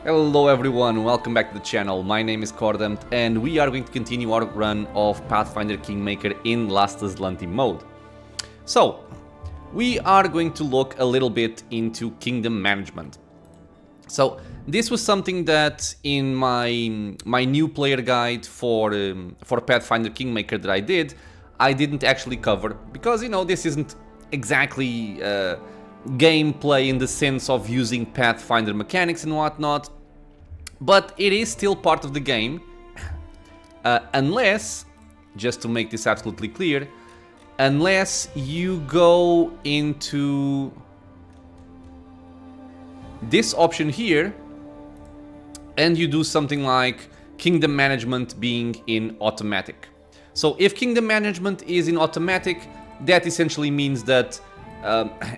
Hello everyone, welcome back to the channel. My name is Cordamt and we are going to continue our run of Pathfinder Kingmaker in last Azlanti mode. So, we are going to look a little bit into kingdom management. So, this was something that in my new player guide for Pathfinder Kingmaker that I didn't actually cover because, you know, this isn't exactly gameplay in the sense of using Pathfinder mechanics and whatnot, but it is still part of the game, unless, just to make this absolutely clear, unless you go into this option here and you do something like kingdom management being in automatic. So if kingdom management is in automatic, that essentially means that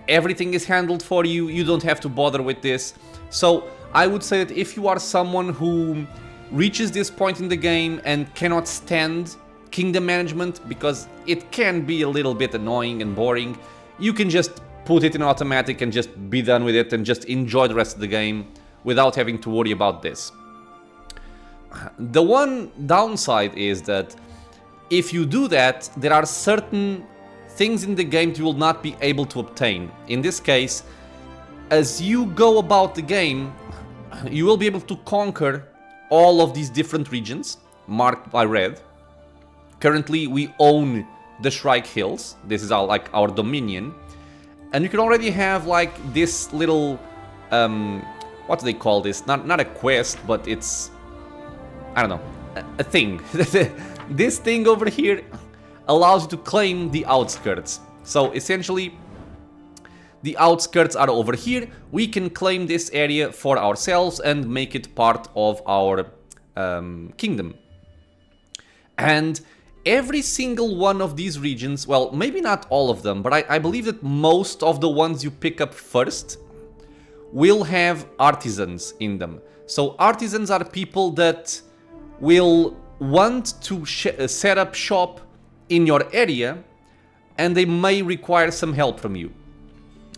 everything is handled for you, you don't have to bother with this. So I would say that if you are someone who reaches this point in the game and cannot stand kingdom management because it can be a little bit annoying and boring, you can just put it in automatic and just be done with it and just enjoy the rest of the game without having to worry about this. The one downside is that if you do that, there are certain things in the game you will not be able to obtain. In this case, as you go about the game, you will be able to conquer all of these different regions marked by red. Currently, we own the Shrike Hills. This is our dominion. And you can already have like this little, what do they call this? Not a quest, but it's, I don't know, a thing. This thing over here allows you to claim the outskirts. So essentially, the outskirts are over here. We can claim this area for ourselves and make it part of our kingdom. And every single one of these regions, well, maybe not all of them, but I believe that most of the ones you pick up first will have artisans in them. So artisans are people that will want to set up shop in your area, and they may require some help from you.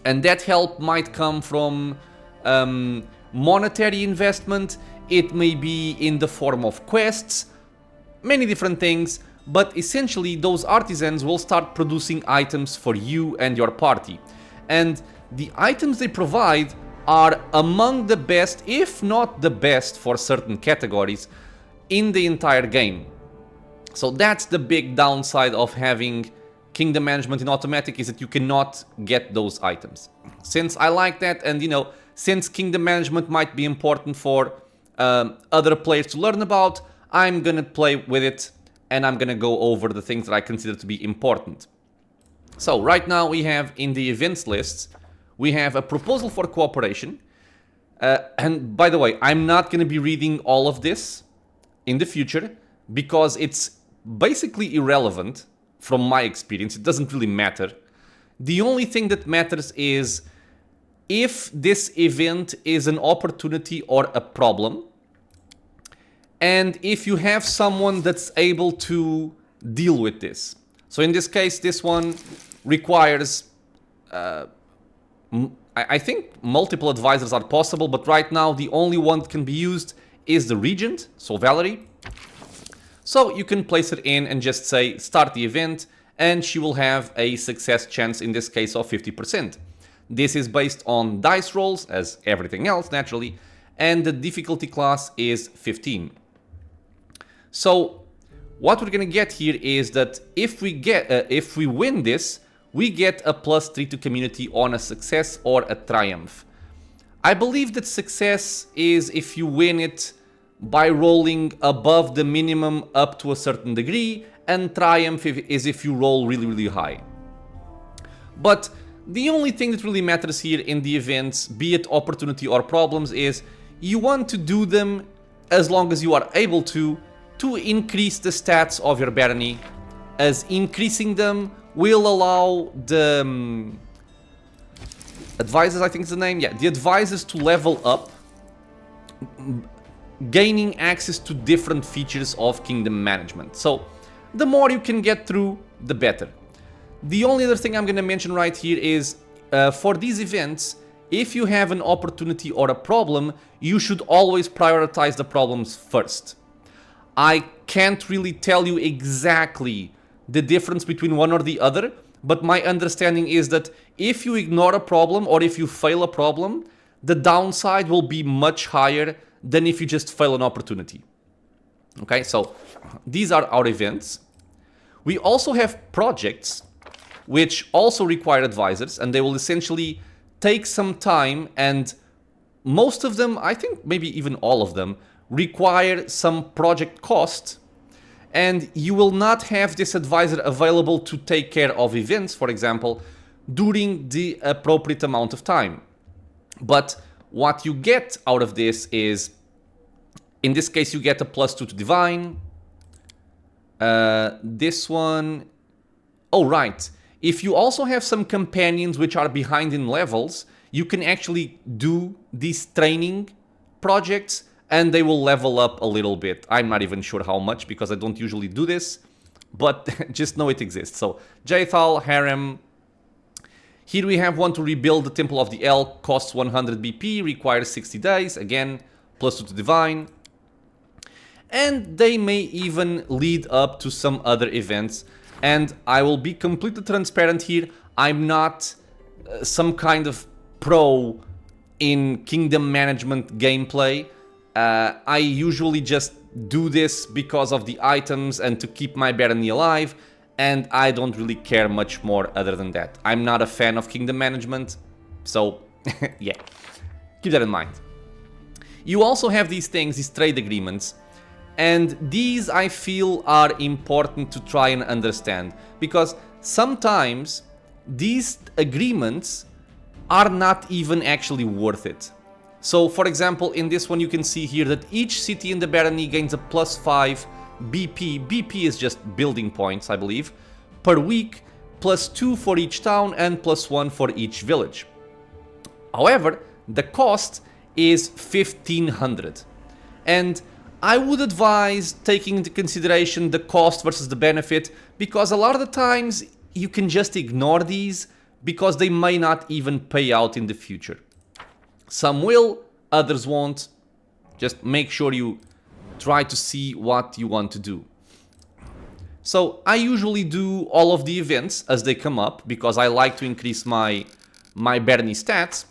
And that help might come from monetary investment, it may be in the form of quests, many different things, but essentially those artisans will start producing items for you and your party. And the items they provide are among the best, if not the best for certain categories, in the entire game. So that's the big downside of having kingdom management in automatic, is that you cannot get those items. Since I like that, and you know, since kingdom management might be important for other players to learn about, I'm gonna play with it and I'm gonna go over the things that I consider to be important. So right now we have in the events list, we have a proposal for cooperation. And by the way, I'm not gonna be reading all of this in the future because it's basically irrelevant from my experience. It doesn't really matter. The only thing that matters is if this event is an opportunity or a problem, and if you have someone that's able to deal with this. So in this case, this one requires, I think multiple advisors are possible, but right now the only one that can be used is the regent, so Valerie. So you can place it in and just say start the event, and she will have a success chance, in this case of 50%. This is based on dice rolls, as everything else naturally, and the difficulty class is 15. So what we're gonna get here is that if we win this, we get a +3 to community on a success or a triumph. I believe that success is if you win it by rolling above the minimum up to a certain degree, and triumph is if you roll really, really high. But the only thing that really matters here in the events, be it opportunity or problems, is you want to do them as long as you are able to increase the stats of your barony, as increasing them will allow the advisors, I think is the name, yeah, the advisors to level up, gaining access to different features of kingdom management. So the more you can get through, the better. The only other thing I'm going to mention right here is for these events, if you have an opportunity or a problem, you should always prioritize the problems first. I can't really tell you exactly the difference between one or the other, but my understanding is that if you ignore a problem or if you fail a problem, the downside will be much higher than if you just fail an opportunity. Okay, so these are our events. We also have projects, which also require advisors, and they will essentially take some time, and most of them, I think maybe even all of them, require some project cost, and you will not have this advisor available to take care of events, for example, during the appropriate amount of time. But what you get out of this is, in this case, you get a +2 to divine. This one, oh right, if you also have some companions which are behind in levels, you can actually do these training projects and they will level up a little bit. I'm not even sure how much because I don't usually do this, but just know it exists. So Jaethal, Harem. Here we have one to rebuild the Temple of the Elk, costs 100 BP, requires 60 days, again, +2 to divine. And they may even lead up to some other events. And I will be completely transparent here. I'm not some kind of pro in kingdom management gameplay. I usually just do this because of the items and to keep my barony alive. And I don't really care much more other than that. I'm not a fan of kingdom management. So, yeah, keep that in mind. You also have these things, these trade agreements. And these, I feel, are important to try and understand, because sometimes these agreements are not even actually worth it. So, for example, in this one you can see here that each city in the barony gains a +5 BP. BP is just building points, I believe, per week, +2 for each town and +1 for each village. However, the cost is 1500. And I would advise taking into consideration the cost versus the benefit, because a lot of the times you can just ignore these because they may not even pay out in the future. Some will, others won't. Just make sure you try to see what you want to do. So I usually do all of the events as they come up because I like to increase my barony stats.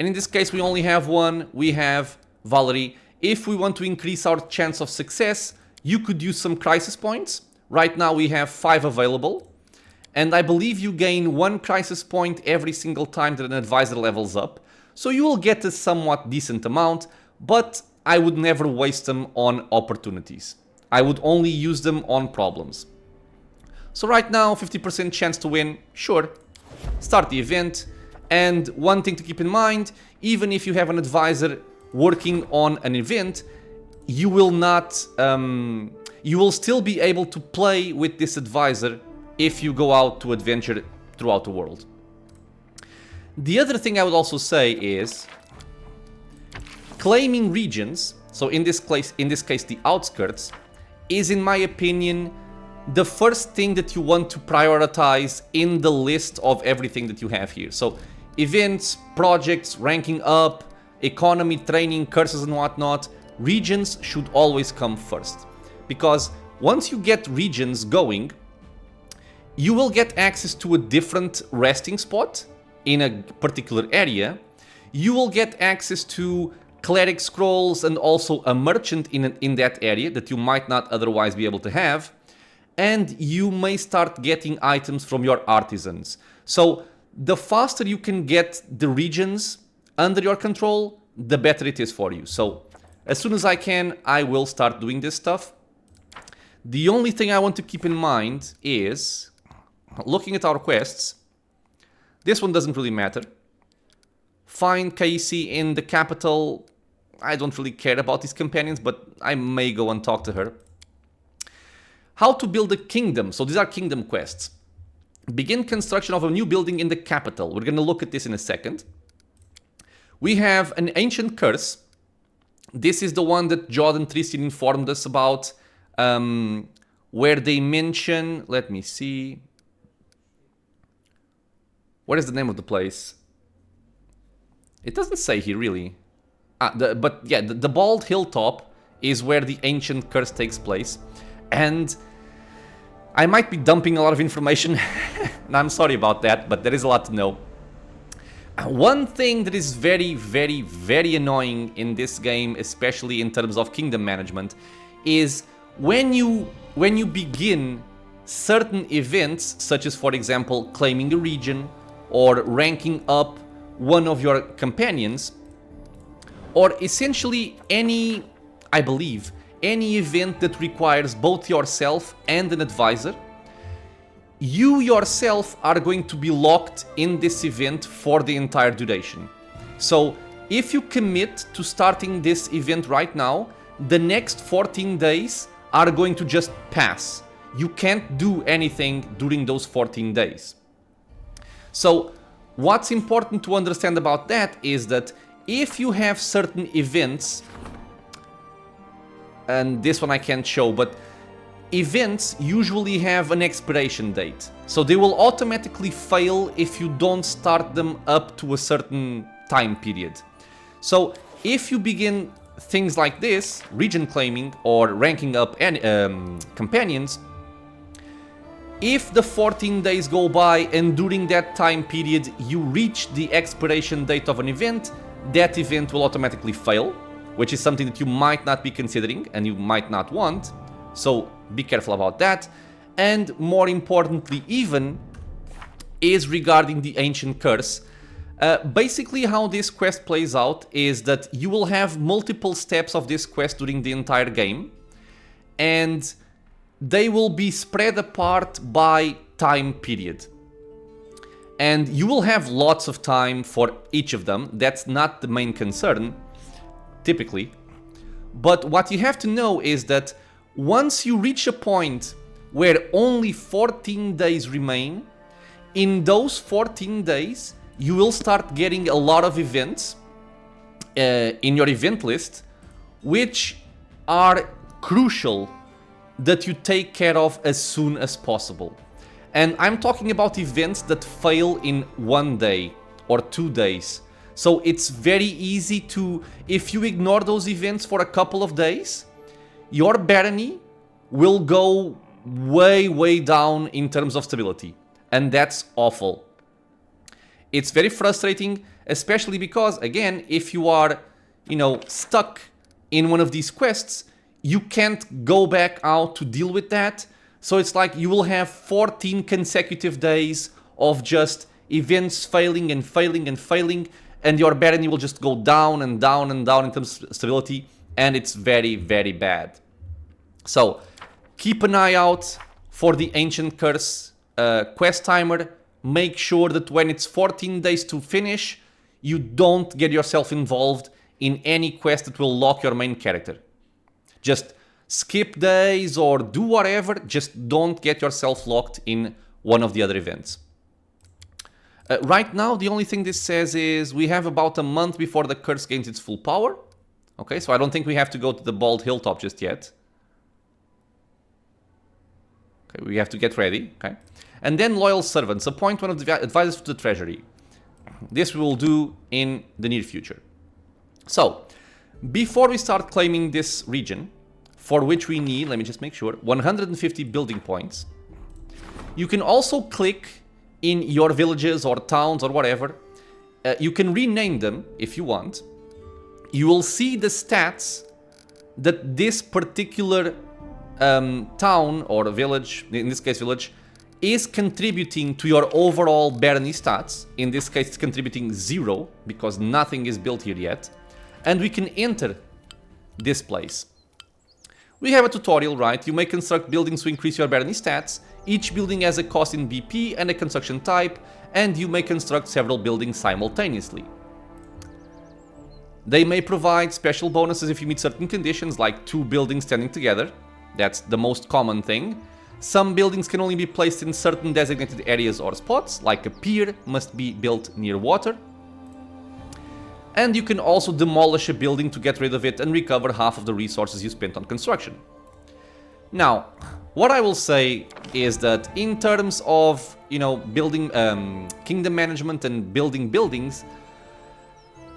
And in this case we only have one. We have Valerie. If we want to increase our chance of success, you could use some crisis points. Right now we have 5 available. And I believe you gain 1 crisis point every single time that an advisor levels up. So you will get a somewhat decent amount, but I would never waste them on opportunities. I would only use them on problems. So right now, 50% chance to win, sure. Start the event. And one thing to keep in mind, even if you have an advisor working on an event, you will not, you will still be able to play with this advisor if you go out to adventure throughout the world. The other thing I would also say is claiming regions, so in this case the outskirts, is in my opinion the first thing that you want to prioritize in the list of everything that you have here. So events, projects, ranking up, economy, training, curses and whatnot, regions should always come first. Because once you get regions going, you will get access to a different resting spot in a particular area. You will get access to cleric scrolls and also a merchant in that area that you might not otherwise be able to have. And you may start getting items from your artisans. So the faster you can get the regions under your control, the better it is for you. So as soon as I can, I will start doing this stuff. The only thing I want to keep in mind is, looking at our quests, this one doesn't really matter. Find KC in the capital. I don't really care about these companions, but I may go and talk to her. How to build a kingdom. So these are kingdom quests. Begin construction of a new building in the capital. We're going to look at this in a second. We have an ancient curse. This is the one that Jordan Tristian informed us about, where they mention, let me see. What is the name of the place? It doesn't say here, really. But yeah, the bald hilltop is where the ancient curse takes place. And I might be dumping a lot of information, and I'm sorry about that, but there is a lot to know. One thing that is very, very, very annoying in this game, especially in terms of kingdom management, is when you begin certain events, such as, for example, claiming a region or ranking up one of your companions, or essentially any, I believe, any event that requires both yourself and an advisor, you yourself are going to be locked in this event for the entire duration. So if you commit to starting this event right now, the next 14 days are going to just pass. You can't do anything during those 14 days. So what's important to understand about that is that if you have certain events, and this one I can't show, but events usually have an expiration date. So they will automatically fail if you don't start them up to a certain time period. So if you begin things like this, region claiming or ranking up companions, if the 14 days go by and during that time period you reach the expiration date of an event, that event will automatically fail, which is something that you might not be considering and you might not want. So be careful about that. And more importantly even is regarding the ancient curse. Basically how this quest plays out is that you will have multiple steps of this quest during the entire game, and they will be spread apart by time period. And you will have lots of time for each of them. That's not the main concern, typically. But what you have to know is that once you reach a point where only 14 days remain, in those 14 days, you will start getting a lot of events in your event list, which are crucial that you take care of as soon as possible. And I'm talking about events that fail in 1 day or 2 days. So it's very easy to, if you ignore those events for a couple of days, your barony will go way, way down in terms of stability. And that's awful. It's very frustrating, especially because, again, if you are, stuck in one of these quests, you can't go back out to deal with that. So it's like you will have 14 consecutive days of just events failing and failing and failing, and your barony will just go down and down and down in terms of stability, and it's very, very bad. So keep an eye out for the Ancient Curse quest timer. Make sure that when it's 14 days to finish, you don't get yourself involved in any quest that will lock your main character. Just skip days or do whatever, just don't get yourself locked in one of the other events. Right now, the only thing this says is we have about a month before the curse gains its full power. Okay, so I don't think we have to go to the Bald Hilltop just yet. Okay, we have to get ready, okay? And then Loyal Servants, appoint one of the advisors to the Treasury. This we will do in the near future. So, before we start claiming this region, for which we need, let me just make sure, 150 building points. You can also click in your villages or towns or whatever. You can rename them if you want. You will see the stats that this particular town or village, in this case village, is contributing to your overall barony stats. In this case it's contributing 0 because nothing is built here yet. And we can enter this place. We have a tutorial, right? You may construct buildings to increase your barony stats. Each building has a cost in BP and a construction type, and you may construct several buildings simultaneously. They may provide special bonuses if you meet certain conditions, like 2 buildings standing together. That's the most common thing. Some buildings can only be placed in certain designated areas or spots, like a pier must be built near water. And you can also demolish a building to get rid of it and recover half of the resources you spent on construction. Now, what I will say is that in terms of, building kingdom management and building buildings,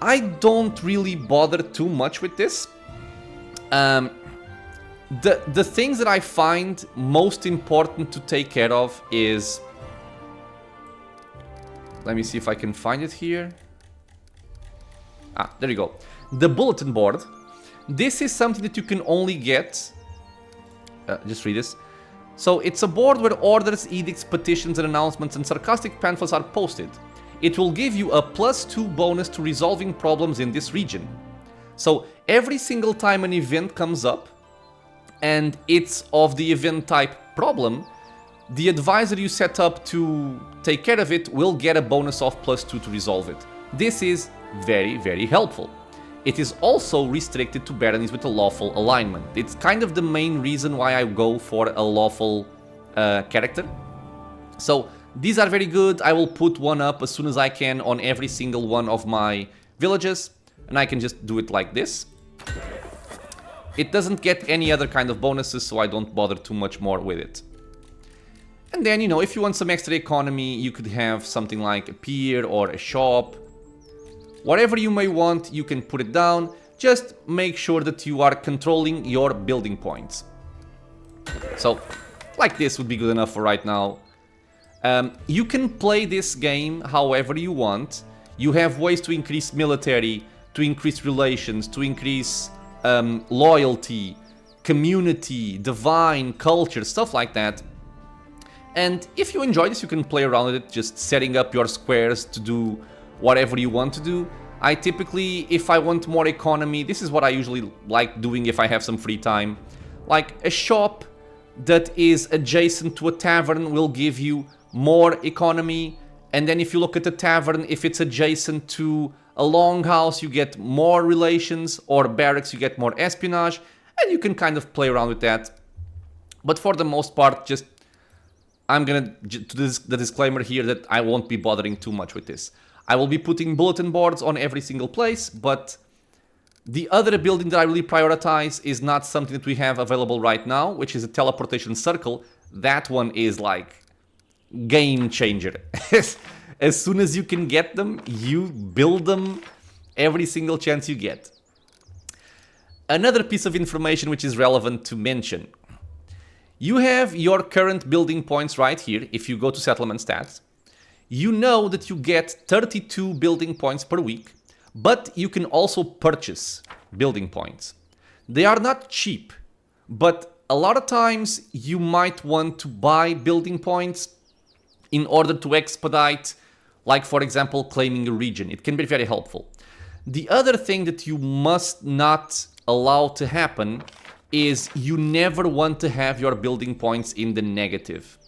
I don't really bother too much with this. The things that I find most important to take care of is... Let me see if I can find it here. Ah, there you go. The bulletin board. This is something that you can only get... just read this. So it's a board where orders, edicts, petitions, and announcements and sarcastic pamphlets are posted. It will give you a +2 bonus to resolving problems in this region. So every single time an event comes up, and it's of the event type problem, the advisor you set up to take care of it will get a bonus of +2 to resolve it. This is very, very helpful. It is also restricted to baronies with a lawful alignment. It's kind of the main reason why I go for a lawful character. So these are very good. I will put one up as soon as I can on every single one of my villages, and I can just do it like this. It doesn't get any other kind of bonuses, so I don't bother too much more with it. And then, you know, if you want some extra economy, you could have something like a pier or a shop. Whatever you may want, you can put it down. Just make sure that you are controlling your building points. So, like this would be good enough for right now. You can play this game however you want. You have ways to increase military, to increase relations, to increase loyalty, community, divine, culture, stuff like that. And if you enjoy this, you can play around with it, just setting up your squares to do whatever you want to do. I typically, if I want more economy, this is what I usually like doing if I have some free time. Like a shop that is adjacent to a tavern will give you more economy. And then if you look at the tavern, if it's adjacent to a longhouse, you get more relations, or barracks, you get more espionage, and you can kind of play around with that. But for the most part, just I'm gonna do the disclaimer here that I won't be bothering too much with this. I will be putting bulletin boards on every single place, but the other building that I really prioritize is not something that we have available right now, which is a teleportation circle. That one is like game changer. As soon as you can get them, you build them every single chance you get. Another piece of information which is relevant to mention. You have your current building points right here. If you go to settlement stats, you know that you get 32 building points per week, but you can also purchase building points. They are not cheap, but a lot of times you might want to buy building points in order to expedite, like for example, claiming a region. It can be very helpful. The other thing that you must not allow to happen is you never want to have your building points in the negative.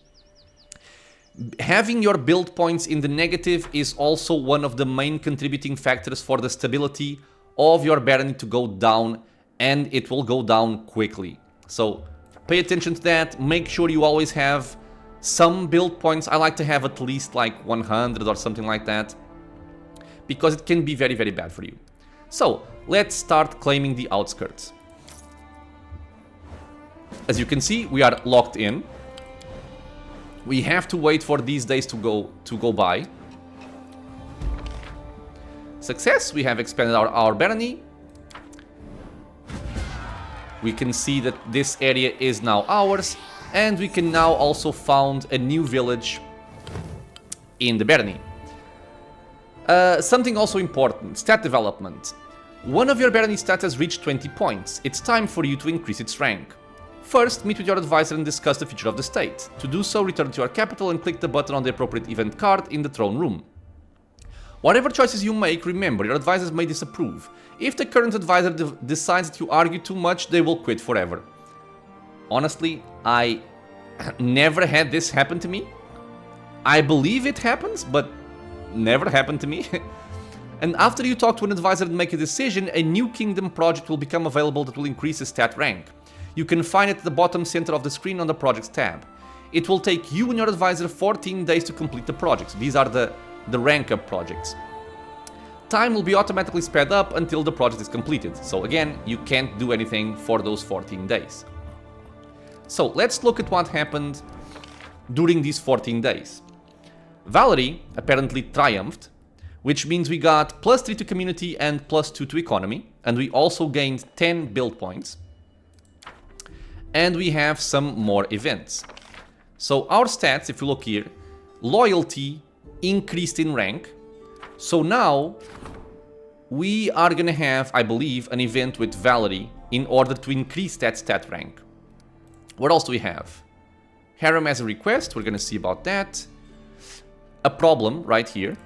Having your build points in the negative is also one of the main contributing factors for the stability of your barony to go down, and it will go down quickly. So pay attention to that. Make sure you always have some build points. I like to have at least like 100 or something like that, because it can be very, very bad for you. So let's start claiming the outskirts. As you can see, we are locked in. We have to wait for these days to go by. Success, we have expanded our barony. We can see that this area is now ours, and we can now also found a new village in the barony. Something also important, stat development. One of your barony stats has reached 20 points. It's time for you to increase its rank. First, meet with your advisor and discuss the future of the state. To do so, return to your capital and click the button on the appropriate event card in the throne room. Whatever choices you make, remember, your advisors may disapprove. If the current advisor decides that you argue too much, they will quit forever. Honestly, I never had this happen to me. I believe it happens, but never happened to me. And after you talk to an advisor and make a decision, a new kingdom project will become available that will increase the stat rank. You can find it at the bottom center of the screen on the Projects tab. It will take you and your advisor 14 days to complete the projects. These are the rank up projects. Time will be automatically sped up until the project is completed. So again, you can't do anything for those 14 days. So let's look at what happened during these 14 days. Valerie apparently triumphed. which means we got +3 to community and +2 to economy, and we also gained 10 build points. And we have some more events. So our stats, if you look here, loyalty increased in rank. So now we are gonna have, I believe, an event with Valerie in order to increase that stat rank. What else do we have? Harem as a request, we're gonna see about that. A problem right here.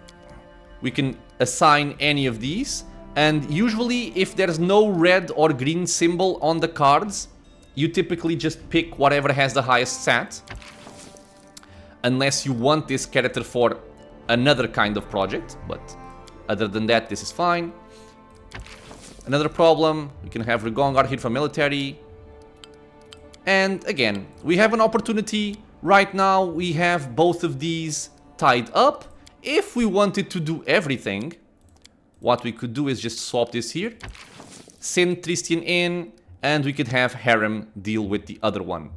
We can assign any of these, and usually if there's no red or green symbol on the cards, you typically just pick whatever has the highest stat, unless you want this character for another kind of project, but other than that, this is fine. Another problem, we can have Rigongar here for military. And again, we have an opportunity. Right now, we have both of these tied up. If we wanted to do everything, what we could do is just swap this here, send Tristian in, and we could have Harem deal with the other one.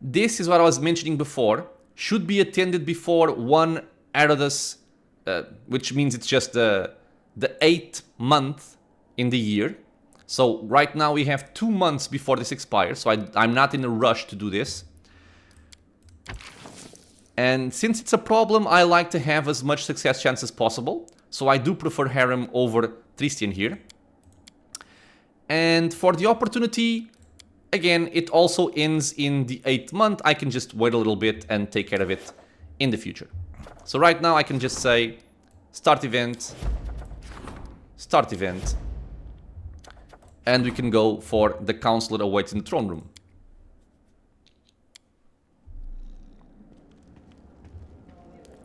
This is what I was mentioning before. Should be attended before 1 Aradus, which means it's just the 8th month in the year. So right now we have 2 months before this expires, so I'm not in a rush to do this. And since it's a problem, I like to have as much success chance as possible. So I do prefer Harem over Tristian here. And for the opportunity, again, it also ends in the 8th month. I can just wait a little bit and take care of it in the future. So right now I can just say start event, and we can go for the counselor awaits in the throne room.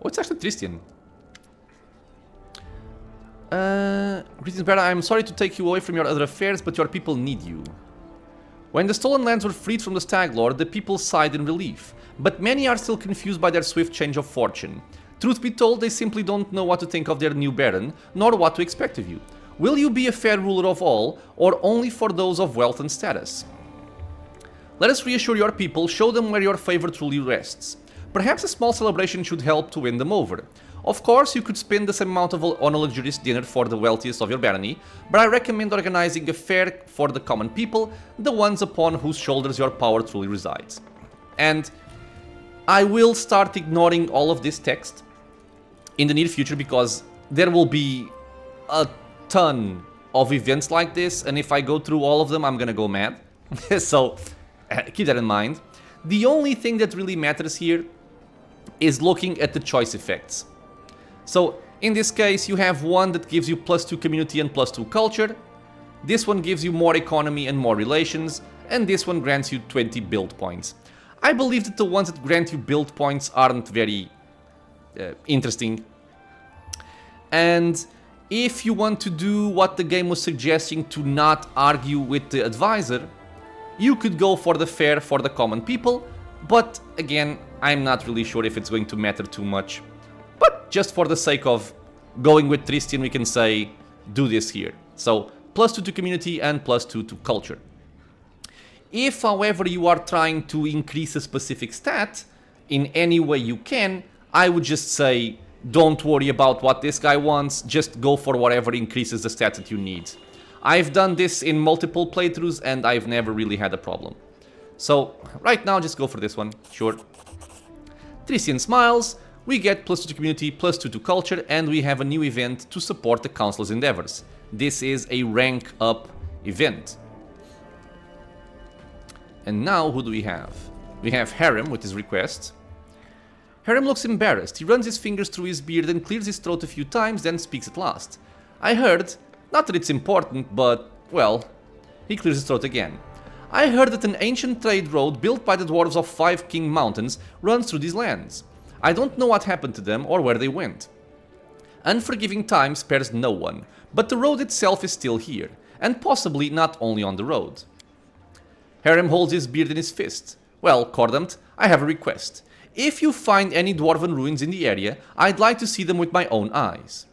Oh, it's actually Tristian. Greetings, Bera. I'm sorry to take you away from your other affairs, but your people need you. When the stolen lands were freed from the Stag Lord, the people sighed in relief. But many are still confused by their swift change of fortune. Truth be told, they simply don't know what to think of their new Baron, nor what to expect of you. Will you be a fair ruler of all, or only for those of wealth and status? Let us reassure your people, show them where your favor truly rests. Perhaps a small celebration should help to win them over. Of course, you could spend the same amount on a luxurious dinner for the wealthiest of your barony, but I recommend organizing a fair for the common people, the ones upon whose shoulders your power truly resides. And I will start ignoring all of this text in the near future because there will be a ton of events like this, and if I go through all of them, I'm gonna go mad. So keep that in mind. The only thing that really matters here is looking at the choice effects. So in this case, you have one that gives you +2 community and +2 culture. This one gives you more economy and more relations, and this one grants you 20 build points. I believe that the ones that grant you build points aren't very interesting. And if you want to do what the game was suggesting, to not argue with the advisor, you could go for the fair for the common people, but again, I'm not really sure if it's going to matter too much. But just for the sake of going with Tristian, we can say, do this here. So, +2 to community and +2 to culture. If, however, you are trying to increase a specific stat, in any way you can, I would just say, don't worry about what this guy wants, just go for whatever increases the stat that you need. I've done this in multiple playthroughs and I've never really had a problem. So, right now, just go for this one, sure. Tristian smiles, we get +2 to community, +2 to culture, and we have a new event to support the council's endeavors. This is a rank up event. And now, who do we have? We have Harem with his request. Harem looks embarrassed. He runs his fingers through his beard and clears his throat a few times, then speaks at last. I heard, not that it's important, but, well, he clears his throat again. I heard that an ancient trade road built by the dwarves of 5 King Mountains runs through these lands. I don't know what happened to them or where they went. Unforgiving time spares no one, but the road itself is still here, and possibly not only on the road. Harem holds his beard in his fist. Well, Cordamt, I have a request. If you find any dwarven ruins in the area, I'd like to see them with my own eyes.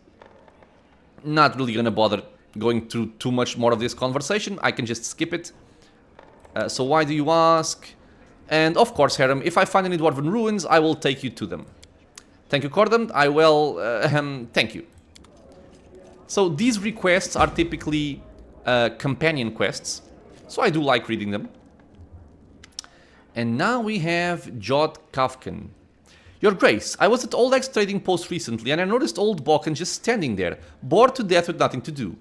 Not really gonna bother going through too much more of this conversation, I can just skip it. So why do you ask? And of course, Harem, if I find any dwarven ruins, I will take you to them. Thank you, Cordam. I will... thank you. So these requests are typically companion quests. So I do like reading them. And now we have Jod Kafkan. Your Grace, I was at Oleg's trading post recently and I noticed old Bokken just standing there, bored to death with nothing to do.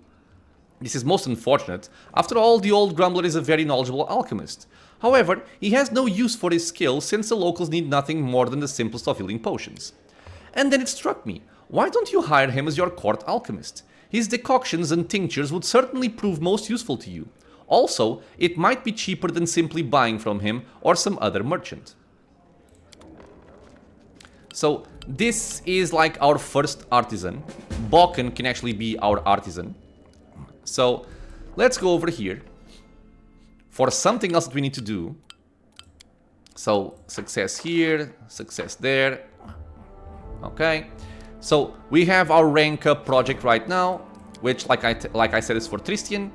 This is most unfortunate. After all, the old grumbler is a very knowledgeable alchemist. However, he has no use for his skill since the locals need nothing more than the simplest of healing potions. And then it struck me, why don't you hire him as your court alchemist? His decoctions and tinctures would certainly prove most useful to you. Also, it might be cheaper than simply buying from him or some other merchant. So, this is like our first artisan. Bokken can actually be our artisan. So, let's go over here for something else that we need to do. So, success here, success there. Okay. So, we have our rank up project right now, which, like I said, is for Tristian.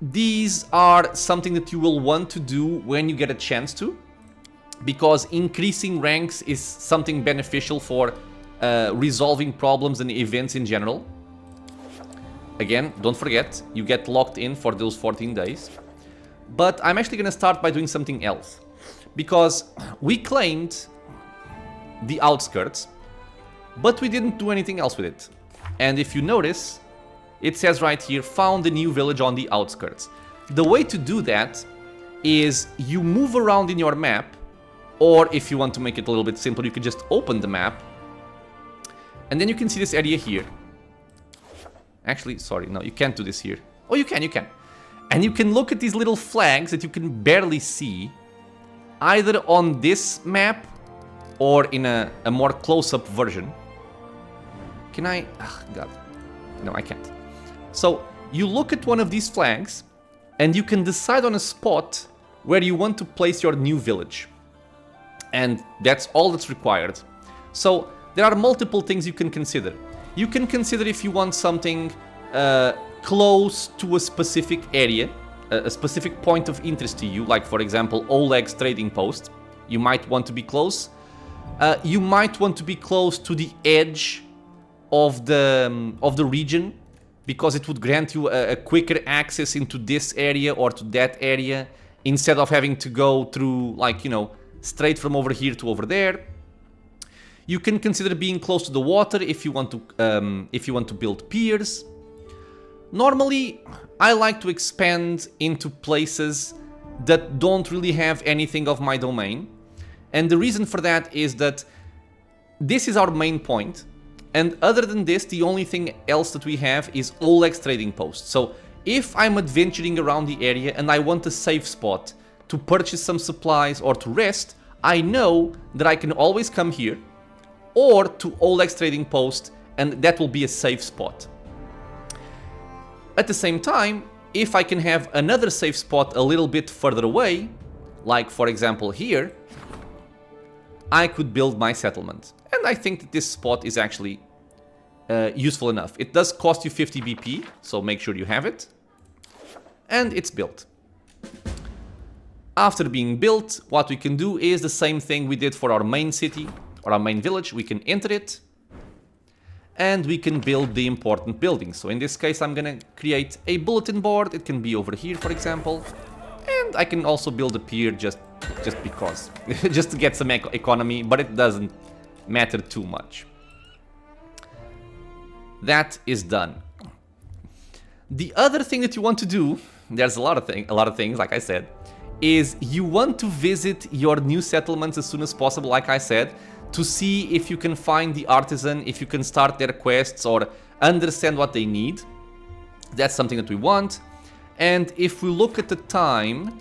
These are something that you will want to do when you get a chance to, because increasing ranks is something beneficial for resolving problems and events in general. Again, don't forget, you get locked in for those 14 days. But I'm actually going to start by doing something else, because we claimed the outskirts, but we didn't do anything else with it. And if you notice, it says right here, found a new village on the outskirts. The way to do that is you move around in your map, or if you want to make it a little bit simpler, you can just open the map, and then you can see this area here. Actually, sorry, no, you can't do this here. Oh, you can. And you can look at these little flags that you can barely see, either on this map or in a more close-up version. Can I? Oh, God. No, I can't. So, you look at one of these flags, and you can decide on a spot where you want to place your new village. And that's all that's required. So, there are multiple things you can consider. You can consider if you want something close to a specific area, a specific point of interest to you, like for example Oleg's trading post. You might want to be close. You might want to be close to the edge of the region, because it would grant you a quicker access into this area or to that area, instead of having to go through, like, you know, straight from over here to over there. You can consider being close to the water if you want to build piers. Normally, I like to expand into places that don't really have anything of my domain. And the reason for that is that this is our main point. And other than this, the only thing else that we have is Oleg's trading post. So if I'm adventuring around the area and I want a safe spot to purchase some supplies or to rest, I know that I can always come here or to Oleg's trading post, and that will be a safe spot. At the same time, if I can have another safe spot a little bit further away, like for example here, I could build my settlement. And I think that this spot is actually useful enough. It does cost you 50 BP, so make sure you have it. And it's built. After being built, what we can do is the same thing we did for our main city, or our main village. We can enter it, and we can build the important buildings. So in this case, I'm gonna create a bulletin board. It can be over here, for example. And I can also build a pier just because. Just to get some economy, but it doesn't matter too much. That is done. The other thing that you want to do, there's a lot of things, like I said, is you want to visit your new settlements as soon as possible, like I said, to see if you can find the artisan, if you can start their quests or understand what they need. That's something that we want. And if we look at the time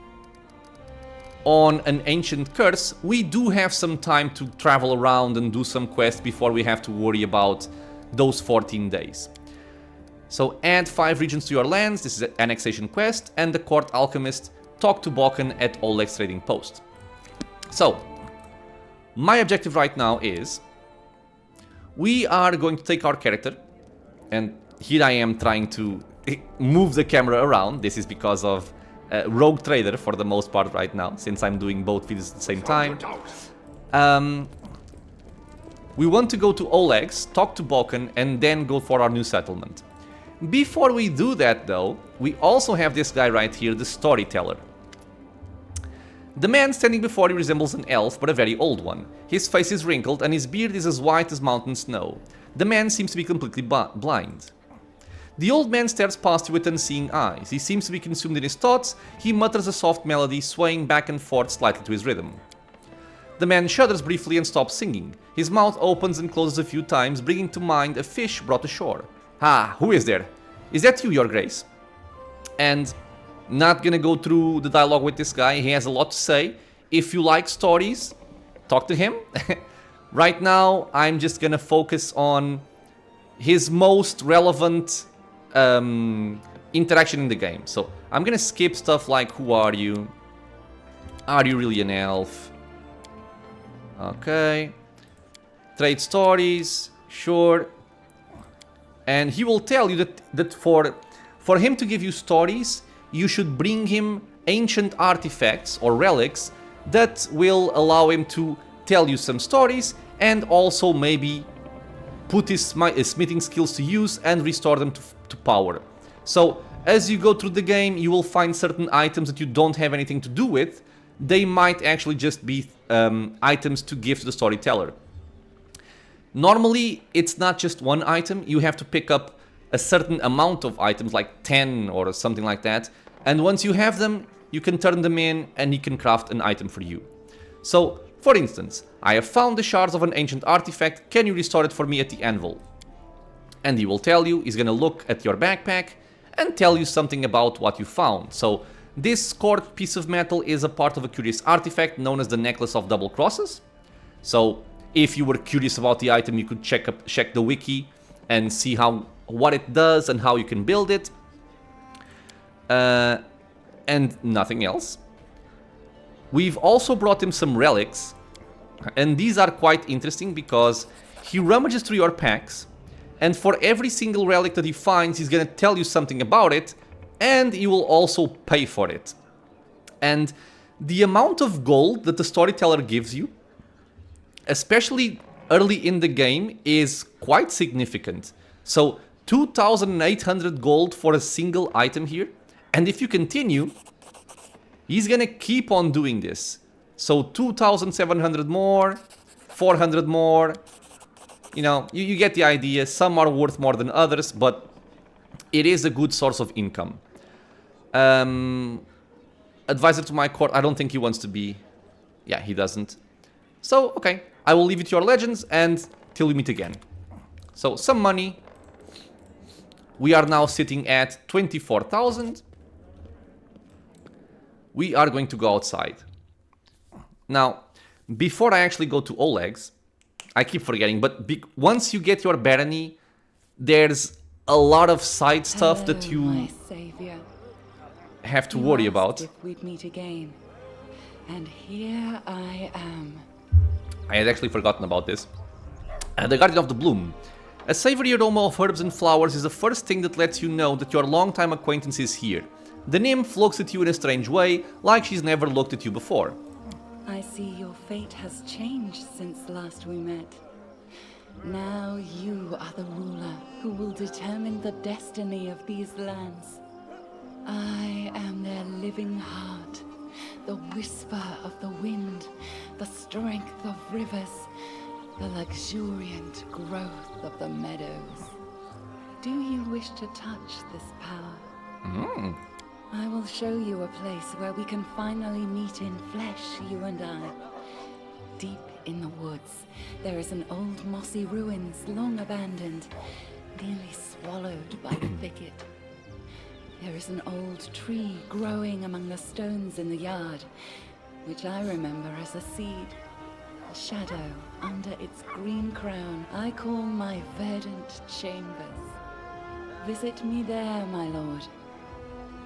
on an ancient curse, we do have some time to travel around and do some quests before we have to worry about those 14 days. So add 5 regions to your lands. This is an annexation quest. And the court alchemist, talk to Bokken at Oleg's trading post. So my objective right now is we are going to take our character, and here I am trying to move the camera around. This is because of Rogue Trader for the most part right now, since I'm doing both videos at the same time. we want to go to Oleg's, talk to Balkan, and then go for our new settlement. Before we do that though, we also have this guy right here, the storyteller. The man standing before you resembles an elf, but a very old one. His face is wrinkled and his beard is as white as mountain snow. The man seems to be completely blind. The old man stares past you with unseeing eyes. He seems to be consumed in his thoughts. He mutters a soft melody, swaying back and forth slightly to his rhythm. The man shudders briefly and stops singing. His mouth opens and closes a few times, bringing to mind a fish brought ashore. "Ah, who is there? Is that you, Your Grace?" And not gonna go through the dialogue with this guy. He has a lot to say. If you like stories, talk to him. Right now, I'm just gonna focus on his most relevant interaction in the game. So I'm gonna skip stuff like, who are you? Are you really an elf? Okay. Trade stories, sure. And he will tell you that for him to give you stories, you should bring him ancient artifacts or relics that will allow him to tell you some stories and also maybe put his smithing skills to use and restore them to power. So as you go through the game, you will find certain items that you don't have anything to do with. They might actually just be items to give to the storyteller. Normally, it's not just one item. You have to pick up a certain amount of items, like 10 or something like that. And once you have them, you can turn them in and he can craft an item for you. So, for instance, I have found the shards of an ancient artifact. Can you restore it for me at the anvil? And he will tell you, he's gonna look at your backpack and tell you something about what you found. So, this scored piece of metal is a part of a curious artifact known as the Necklace of Double Crosses. So, if you were curious about the item, you could check the wiki and see what it does and how you can build it. And nothing else. We've also brought him some relics, and these are quite interesting because he rummages through your packs, and for every single relic that he finds, he's gonna tell you something about it, and you will also pay for it. And the amount of gold that the storyteller gives you, especially early in the game, is quite significant. So 2,800 gold for a single item here. And if you continue, he's gonna keep on doing this. So 2,700 more, 400 more. You know, you get the idea. Some are worth more than others, but it is a good source of income. Advisor to my court, I don't think he wants to be. Yeah, he doesn't. So, okay, I will leave it to your legends and till we meet again. So, some money. We are now sitting at 24,000. We are going to go outside. Now, before I actually go to Oleg's, I keep forgetting, but once you get your barony, there's a lot of side stuff that you have to worry about. If we'd meet again. And here I am. I had actually forgotten about this. The Guardian of the Bloom. A savory aroma of herbs and flowers is the first thing that lets you know that your longtime acquaintance is here. The nymph looks at you in a strange way, like she's never looked at you before. I see your fate has changed since last we met. Now you are the ruler who will determine the destiny of these lands. I am their living heart, the whisper of the wind, the strength of rivers, the luxuriant growth of the meadows. Do you wish to touch this power? I will show you a place where we can finally meet in flesh, you and I. Deep in the woods, there is an old mossy ruins long abandoned, nearly swallowed by the thicket. There is an old tree growing among the stones in the yard, which I remember as a seed. A shadow under its green crown I call my verdant chambers. Visit me there, my lord,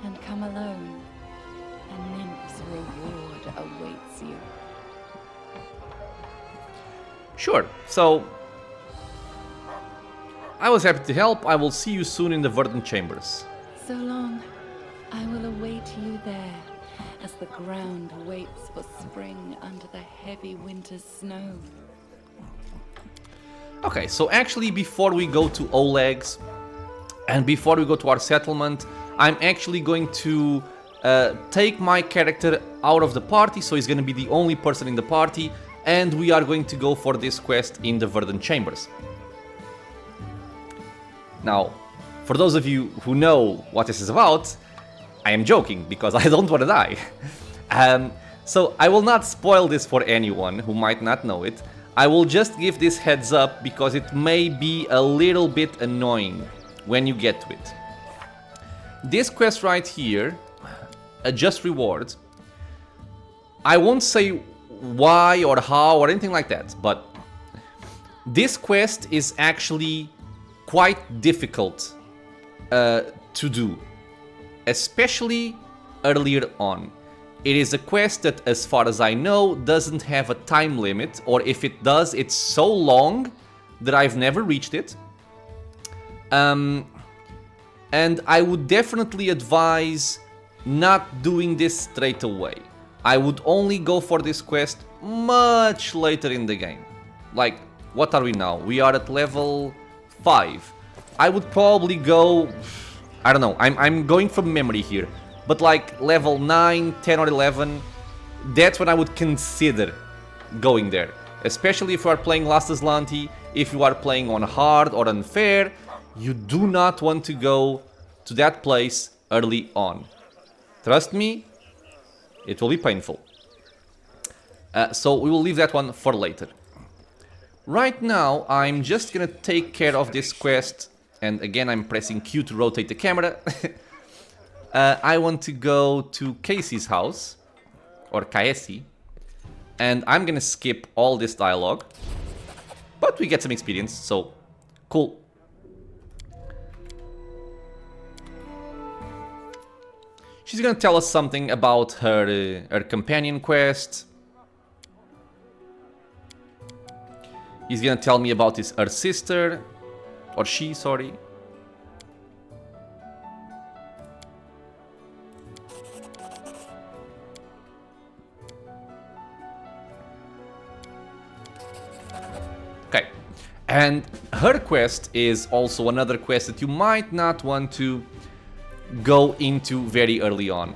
and come alone. A nymph's reward awaits you. Sure, so I was happy to help. I will see you soon in the verdant chambers. So long. I will await you there, as the ground waits for spring under the heavy winter's snow. Okay, so actually before we go to Oleg's and before we go to our settlement, I'm actually going to take my character out of the party, so he's going to be the only person in the party, and we are going to go for this quest in the Verdant Chambers. Now, for those of you who know what this is about, I am joking, because I don't want to die. So I will not spoil this for anyone who might not know it. I will just give this heads up, because it may be a little bit annoying when you get to it. This quest right here, Just Rewards, I won't say why or how or anything like that, but this quest is actually quite difficult to do, especially earlier on. It is a quest that, as far as I know, doesn't have a time limit, or if it does, it's so long that I've never reached it. And I would definitely advise not doing this straight away. I would only go for this quest much later in the game. Like, what are we now? We are at level 5. I would probably go... I don't know, I'm going from memory here. But like level 9, 10 or 11, that's when I would consider going there. Especially if you are playing Last Azlanti, if you are playing on hard or unfair, you do not want to go to that place early on. Trust me, it will be painful. So we will leave that one for later. Right now, I'm just gonna take care of this quest, and again I'm pressing Q to rotate the camera. I want to go to Casey's house, or Kaesi, and I'm gonna skip all this dialogue, but we get some experience, so cool. She's gonna tell us something about her companion quest. He's gonna tell me about her sister, or she, sorry. Okay, and her quest is also another quest that you might not want to go into very early on.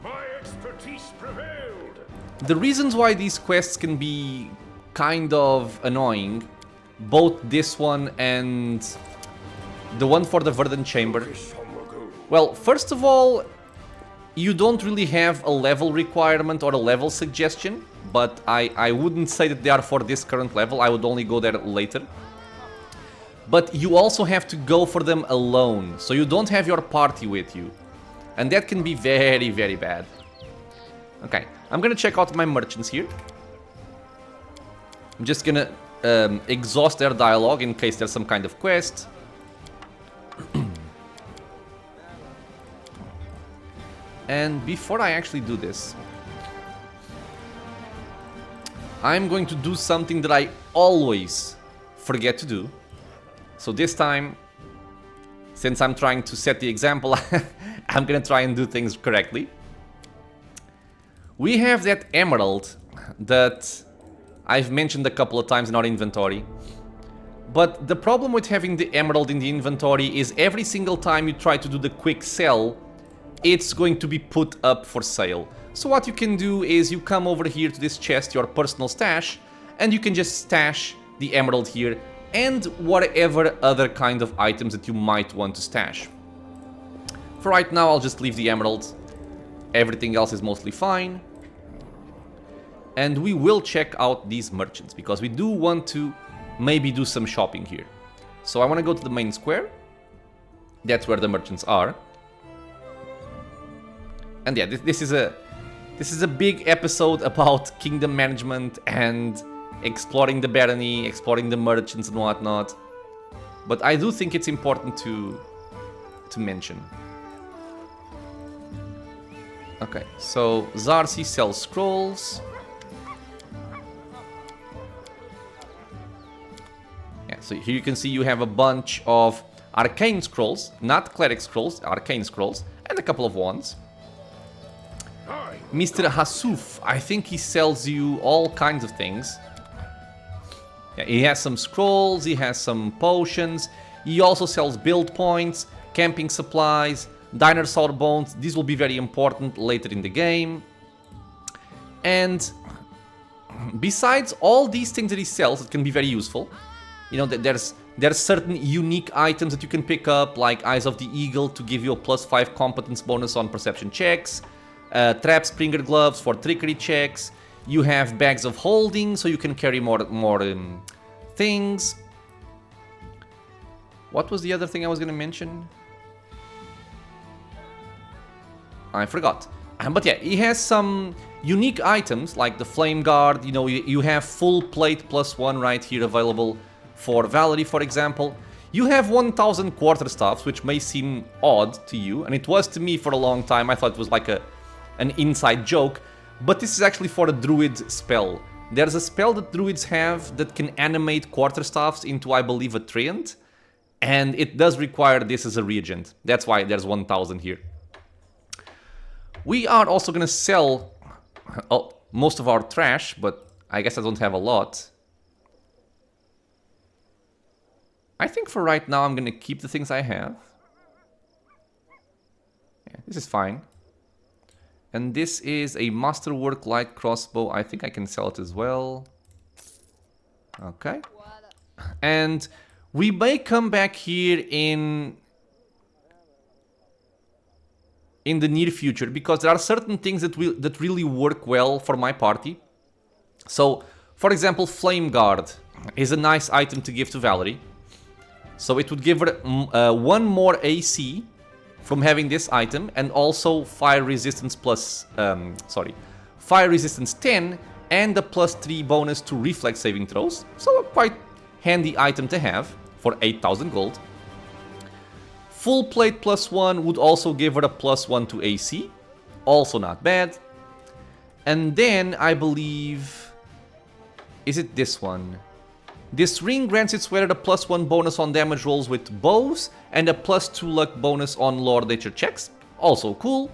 My expertise prevailed. The reasons why these quests can be kind of annoying, both this one and the one for the Verdant Chamber. Well, first of all, you don't really have a level requirement or a level suggestion, but I wouldn't say that they are for this current level. I would only go there later. But you also have to go for them alone, so you don't have your party with you. And that can be very, very bad. Okay, I'm gonna check out my merchants here. I'm just gonna exhaust their dialogue in case there's some kind of quest. And before I actually do this, I'm going to do something that I always forget to do. So this time, since I'm trying to set the example, I'm gonna try and do things correctly. We have that emerald that I've mentioned a couple of times in our inventory. But the problem with having the emerald in the inventory is every single time you try to do the quick sell, it's going to be put up for sale. So what you can do is you come over here to this chest, your personal stash, and you can just stash the emerald here and whatever other kind of items that you might want to stash. For right now, I'll just leave the emerald. Everything else is mostly fine. And we will check out these merchants, because we do want to maybe do some shopping here. So I want to go to the main square. That's where the merchants are. And yeah, this is a big episode about kingdom management and exploring the barony, exploring the merchants and whatnot. But I do think it's important to mention. Okay, so Zarsi sells scrolls. Yeah, so here you can see you have a bunch of arcane scrolls, not cleric scrolls, arcane scrolls, and a couple of wands. Mr. Hasuf, I think he sells you all kinds of things. Yeah, he has some scrolls, he has some potions, he also sells build points, camping supplies, dinosaur bones. These will be very important later in the game. And besides all these things that he sells, it can be very useful. You know, there's certain unique items that you can pick up, like Eyes of the Eagle to give you a +5 competence bonus on perception checks, Trap Springer Gloves for trickery checks. You have Bags of Holding, so you can carry more things. What was the other thing I was going to mention? I forgot. But yeah, he has some unique items like the Flame Guard. You know, you have full plate +1 right here available for Valerie, for example. You have 1000 quarterstaffs, which may seem odd to you, and it was to me for a long time. I thought it was like an inside joke, but this is actually for a druid spell. There's a spell that druids have that can animate quarterstaffs into, I believe, a treant, and it does require this as a reagent. That's why there's 1000 here. We are also going to sell most of our trash, but I guess I don't have a lot. I think for right now I'm going to keep the things I have. Yeah, this is fine. And this is a Masterwork light crossbow. I think I can sell it as well. Okay. And we may come back here in the near future, because there are certain things that really work well for my party. So, for example, Flame Guard is a nice item to give to Valerie. So it would give her 1 more AC from having this item, and also fire resistance fire resistance 10 and a +3 bonus to reflex saving throws. So a quite handy item to have for 8000 gold. Full plate +1 would also give her a +1 to AC, also not bad. And then I believe, is it this one? This ring grants its wearer a +1 bonus on damage rolls with bows and a +2 luck bonus on Lord Nature checks, also cool.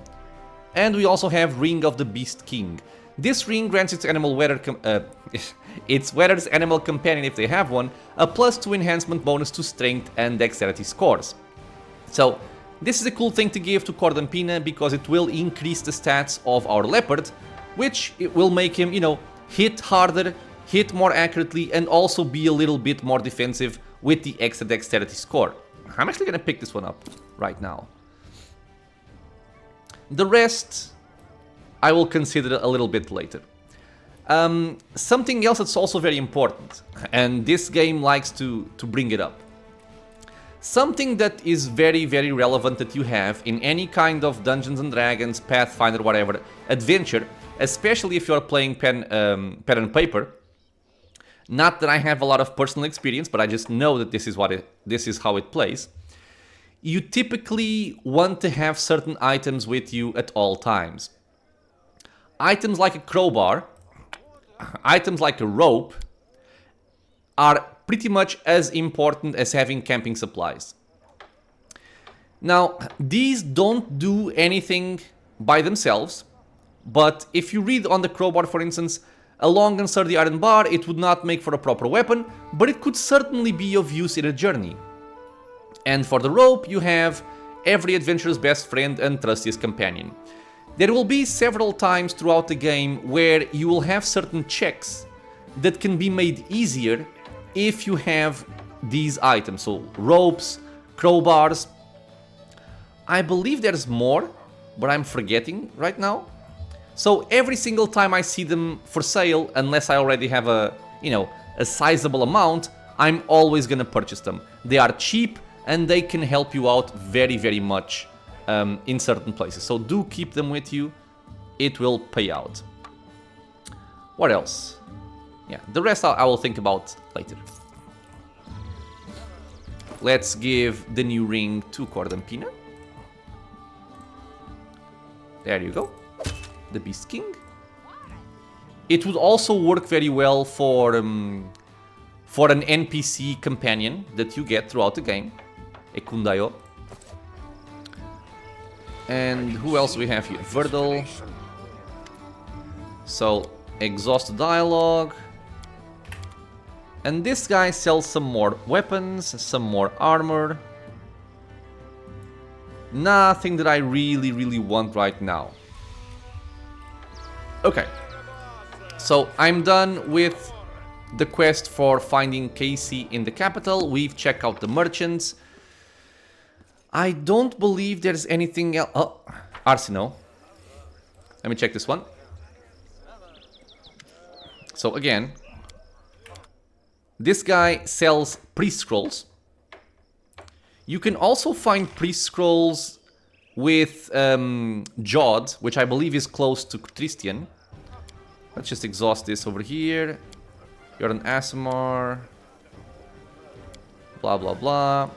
And we also have Ring of the Beast King. This ring grants its animal wearer its wearer's animal companion, if they have one, a +2 enhancement bonus to strength and dexterity scores. So this is a cool thing to give to Cordampina, because it will increase the stats of our leopard, which it will make him, you know, hit harder, hit more accurately, and also be a little bit more defensive with the extra dexterity score. I'm actually going to pick this one up right now. The rest I will consider a little bit later. Something else that's also very important, and this game likes to bring it up. Something that is very, very relevant that you have in any kind of Dungeons and Dragons, Pathfinder, whatever, adventure, especially if you're playing pen and paper. Not that I have a lot of personal experience, but I just know that this is how it plays. You typically want to have certain items with you at all times. Items like a crowbar, items like a rope, are pretty much as important as having camping supplies. Now, these don't do anything by themselves, but if you read on the crowbar, for instance, a long and sturdy iron bar, it would not make for a proper weapon, but it could certainly be of use in a journey. And for the rope, you have every adventurer's best friend and trustiest companion. There will be several times throughout the game where you will have certain checks that can be made easier if you have these items. So ropes, crowbars. I believe there's more, but I'm forgetting right now. So every single time I see them for sale, unless I already have a sizable amount, I'm always gonna purchase them. They are cheap and they can help you out very, very much in certain places. So do keep them with you. It will pay out. What else? Yeah, the rest I will think about later. Let's give the new ring to Cordampina. There you go. The Beast King. It would also work very well for an NPC companion that you get throughout the game. Ekundayo. And who else do we have here? Verdal. So, exhaust dialogue. And this guy sells some more weapons, some more armor. Nothing that I really want right now. Okay. So I'm done with the quest for finding Casey in the capital. We've checked out the merchants. I don't believe there's anything else. Oh, Arsenal. Let me check this one. So again, this guy sells priest scrolls. You can also find priest scrolls with Jod, which I believe is close to Christian. Let's just exhaust this over here. You're an Asimar. Blah, blah, blah.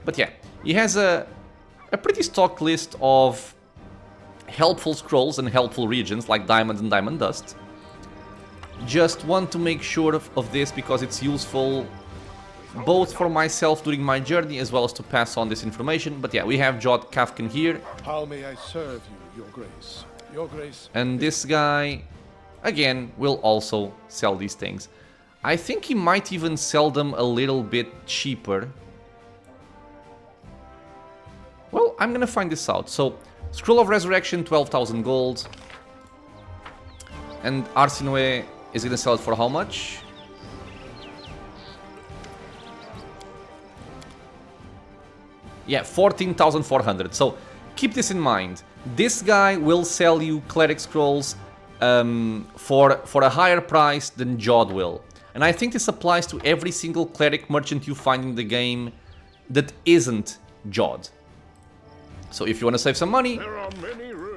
But yeah, he has a pretty stock list of helpful scrolls and helpful regions like Diamond and Diamond Dust. Just want to make sure of this because it's useful both for myself during my journey as well as to pass on this information. But yeah, we have Jod Kafkin here. How may I serve you, Your Grace? Your Grace. And this guy, again, will also sell these things. I think he might even sell them a little bit cheaper. Well, I'm gonna find this out. So, Scroll of Resurrection, 12,000 gold. And Arsinoe is gonna sell it for how much? Yeah, 14,400. So keep this in mind. This guy will sell you cleric scrolls for a higher price than Jod will. And I think this applies to every single cleric merchant you find in the game that isn't Jod. So if you want to save some money,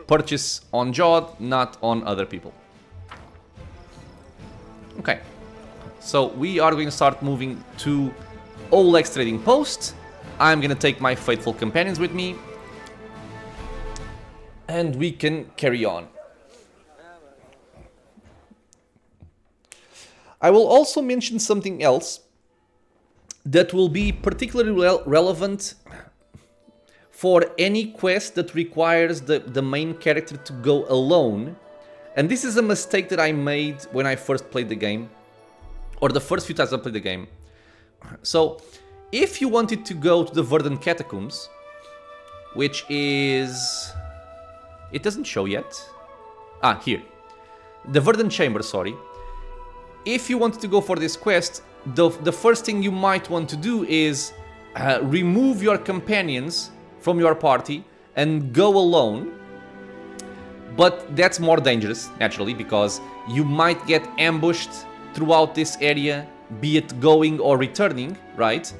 purchase on Jod, not on other people. Okay. So we are going to start moving to Oleg's trading post. I'm gonna take my faithful companions with me. And we can carry on. I will also mention something else that will be particularly relevant for any quest that requires the main character to go alone. And this is a mistake that I made when I first played the game. Or the first few times I played the game. So, if you wanted to go to the Verdant Catacombs, which is... It doesn't show yet. Ah, here. The Verdant Chamber, sorry. If you wanted to go for this quest, the first thing you might want to do is remove your companions from your party and go alone. But that's more dangerous, naturally, because you might get ambushed throughout this area, be it going or returning, right?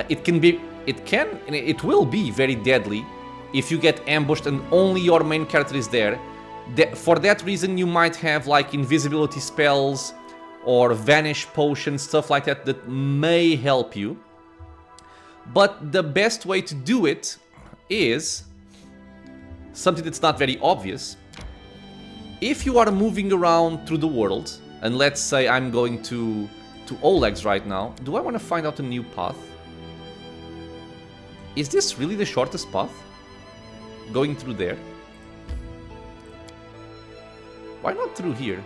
It will be very deadly if you get ambushed and only your main character is there. For that reason, you might have like invisibility spells or vanish potions, stuff like that, that may help you. But the best way to do it is something that's not very obvious. If you are moving around through the world, and let's say I'm going to Oleg's right now, do I want to find out a new path? Is this really the shortest path? Going through there? Why not through here?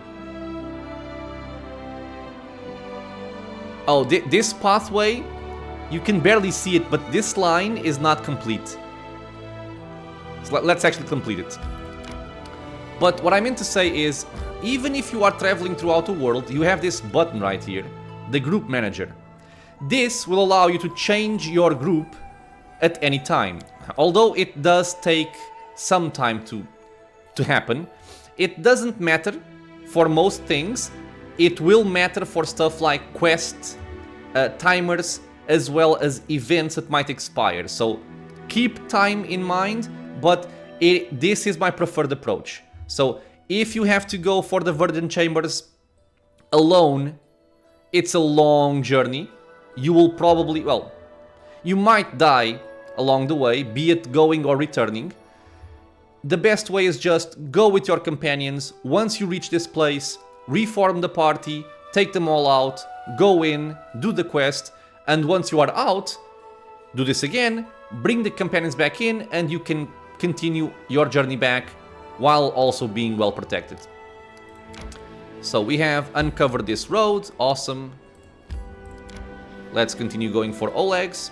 Oh, this pathway, you can barely see it, but this line is not complete. So let's actually complete it. But what I meant to say is, even if you are traveling throughout the world, you have this button right here, the group manager. This will allow you to change your group at any time. Although it does take some time to happen, it doesn't matter for most things. It will matter for stuff like quests, timers, as well as events that might expire. So keep time in mind, but this is my preferred approach. So if you have to go for the Verdant Chambers alone, it's a long journey. You will probably, well, you might die along the way, be it going or returning. The best way is just go with your companions. Once you reach this place, reform the party, take them all out, go in, do the quest, and once you are out, do this again, bring the companions back in, and you can continue your journey back while also being well protected. So we have uncovered this road, awesome. Let's continue going for Oleg's.